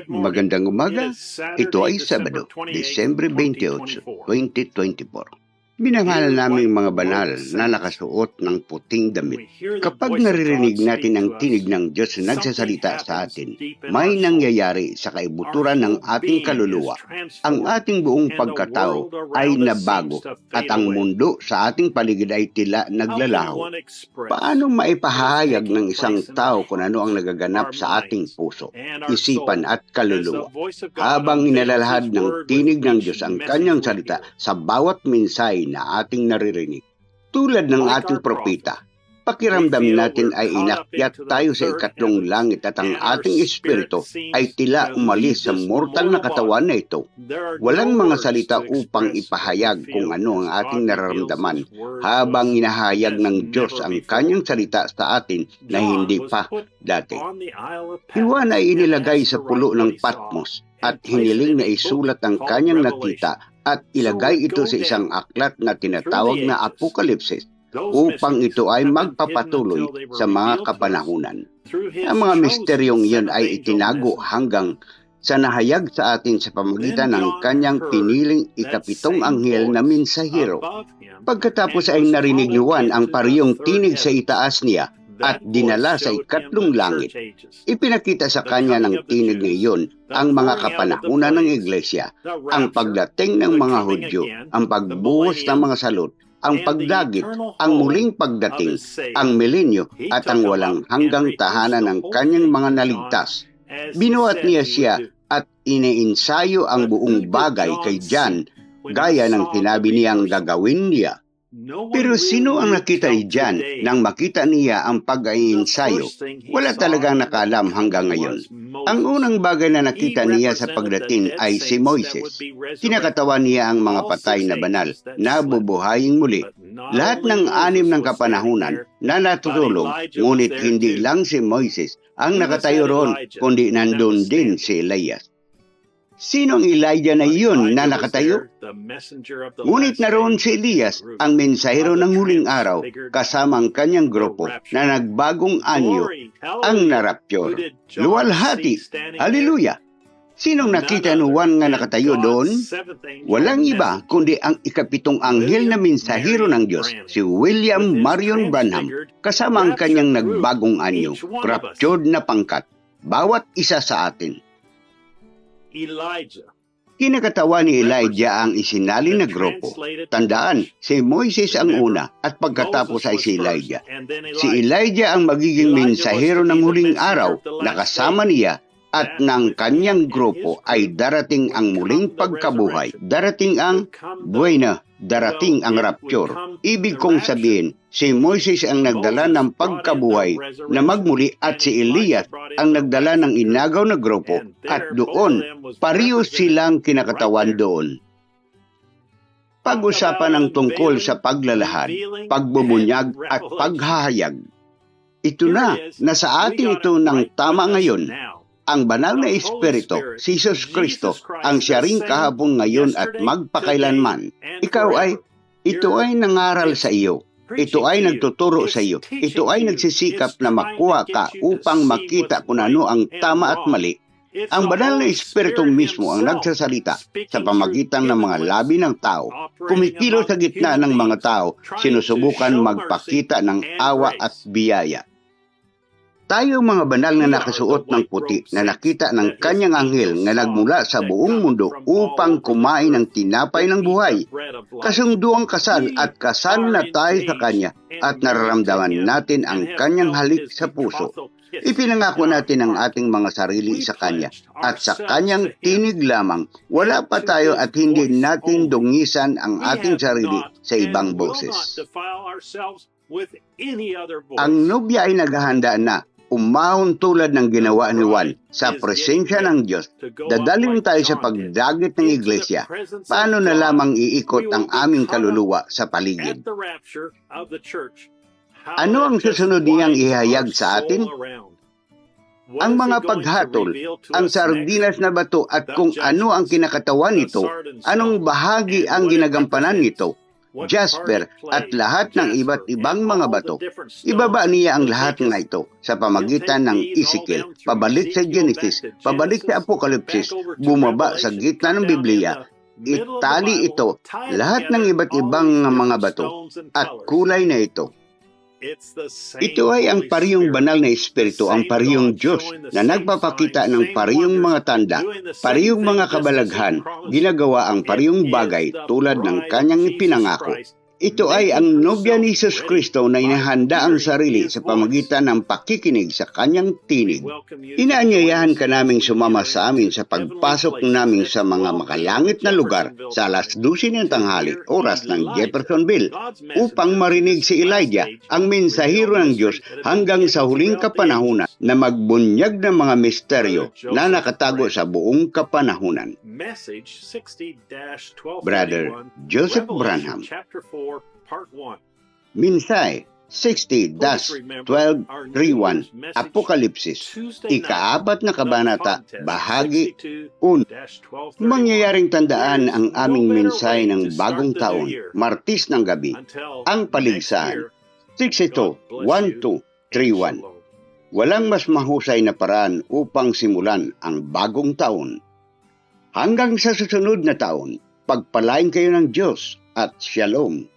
Magandang umaga. Ito ay Sabado, Disyembre 28, 2024. Minamahal naming mga banal na nakasuot ng puting damit. Kapag naririnig natin ang tinig ng Diyos na nagsasalita sa atin, may nangyayari sa kaibuturan ng ating kaluluwa. Ang ating buong pagkatao ay nabago at ang mundo sa ating paligid ay tila naglalaho. Paano maipahayag ng isang tao kung ano ang nagaganap sa ating puso, isipan at kaluluwa? Habang inalalahad ng tinig ng Diyos ang kanyang salita sa bawat mensahe na ating naririnig. Tulad ng ating propeta, pakiramdam natin ay inakyat tayo sa ikatlong langit at ang ating espiritu ay tila umalis sa mortal na katawan na ito. Walang mga salita upang ipahayag kung ano ang ating nararamdaman habang inahayag ng Diyos ang kanyang salita sa atin na hindi pa dati. Juan ay inilagay sa pulo ng Patmos at hiniling na isulat ang kanyang nakita at ilagay ito sa isang aklat na tinatawag na Apokalipsis upang ito ay magpapatuloy sa mga kapanahunan. Ang mga misteryong iyon ay itinago hanggang sa nahayag sa atin sa pamamagitan ng kanyang piniling ikapitong anghel na mensahero. Pagkatapos ay narinig ni Juan ang parehong tinig sa itaas niya at dinala sa ikatlong langit. Ipinakita sa kanya ng tinig na iyon ang mga kapanahunan ng iglesia, ang pagdating ng mga Hudyo, ang pagbuhos ng mga salot, ang pagdagit, ang muling pagdating, ang milenyo at ang walang hanggang tahanan ng kanyang mga naligtas. Binuhat niya siya at iniinsayo ang buong bagay kay John gaya ng sinabi niyang gagawin niya. Pero sino ang nakita ni John nang makita niya ang pag-iinsayo? Wala talagang nakaalam hanggang ngayon. Ang unang bagay na nakita niya sa pagdating ay si Moises. Kinakatawan niya ang mga patay na banal na bubuhayin muli. Lahat ng anim ng kapanahunan na natutulog, ngunit hindi lang si Moises ang nakatayo roon, kundi nandun din si Elias. Sino ang Elijah na iyon na nakatayo? Ngunit naroon si Elias, ang mensahero ng huling araw, kasama ang kanyang grupo na nagbagong anyo, ang narapture. Luwalhati! Hallelujah! Sinong nakita ni Juan nga nakatayo doon? Walang iba kundi ang ikapitong anghel na mensahero ng Diyos, si William Marion Branham, kasama ang kanyang nagbagong anyo, raptured na pangkat, bawat isa sa atin. Kinakatawan ni Elijah ang isinalin na grupo. Tandaan, si Moises ang una at pagkatapos ay si Elijah. Si Elijah ang magiging mensahero ng huling araw na kasama niya at ng kanyang grupo ay darating ang muling pagkabuhay. Darating ang buena, darating ang rapture. Ibig kong sabihin, si Moises ang nagdala ng pagkabuhay na magmuli at si Elias ang nagdala ng inagaw na grupo at doon, pareho silang kinakatawan doon. Pag-usapan ang tungkol sa paglalahad, pagbubunyag at paghahayag. Ito na sa atin ito ng tama ngayon. Ang banal na Espiritu, si Jesus Kristo, ang siya ring kahapon ngayon at magpakailanman. Ito ay nangaral sa iyo. Ito ay nagtuturo sa iyo. Ito ay nagsisikap na makuha ka upang makita kung ano ang tama at mali. Ang banal na Espiritu mismo ang nagsasalita sa pamagitan ng mga labi ng tao. Kumikilos sa gitna ng mga tao, sinusubukan magpakita ng awa at biyaya. Tayo mga banal na nakasuot ng puti na nakita ng kanyang anghel na nagmula sa buong mundo upang kumain ng tinapay ng buhay. Kasunduang kasal at kasal na tayo sa kanya at nararamdaman natin ang kanyang halik sa puso. Ipinangako natin ang ating mga sarili sa kanya at sa kanyang tinig lamang. Wala pa tayo at hindi natin dungisan ang ating sarili sa ibang boses. Ang nobya ay naghahanda na. Umahon tulad ng ginawa ni Juan sa presensya ng Diyos. Dadalhin tayo sa pagdagit ng iglesia. Paano na lamang iikot ang aming kaluluwa sa paligid? Ano ang susunod niyang ihayag sa atin? Ang mga paghatol, ang sardinas na bato at kung ano ang kinakatawan nito, anong bahagi ang ginagampanan nito. jasper at lahat ng iba't ibang mga bato. Ibaba niya ang lahat ng ito sa pamagitan ng Ezekiel, pabalik sa Genesis, pabalik sa Apokalipsis, bumaba sa gitna ng Biblia. Itali ito, lahat ng iba't ibang mga bato at kulay na ito. Ito ay ang parehong banal na espiritu, ang parehong Diyos na nagpapakita ng parehong mga tanda, parehong mga kabalaghan, ginagawa ang parehong bagay tulad ng kanyang ipinangako. Ito ay ang nobya ni Jesus Kristo na inahanda ang sarili sa pamagitan ng pakikinig sa kanyang tinig. Inaanyayahan ka naming sumama sa amin sa pagpasok namin sa mga makalangit na lugar sa alas 12 ng tanghali, oras ng Jeffersonville, upang marinig si Elijah, ang mensahero ng Diyos hanggang sa huling kapanahunan na magbunyag ng mga misteryo na nakatago sa buong kapanahunan. Brother Joseph Branham. Minsay 60-1231 Apokalipsis, ika-4 na kabanata, bahagi 1. Mangyayaring tandaan ang aming minsay ng bagong taon, Martis ng gabi, ang paligsahan, 62-1231. Walang mas mahusay na paraan upang simulan ang bagong taon. Hanggang sa susunod na taon, pagpalain kayo ng Diyos at Shalom.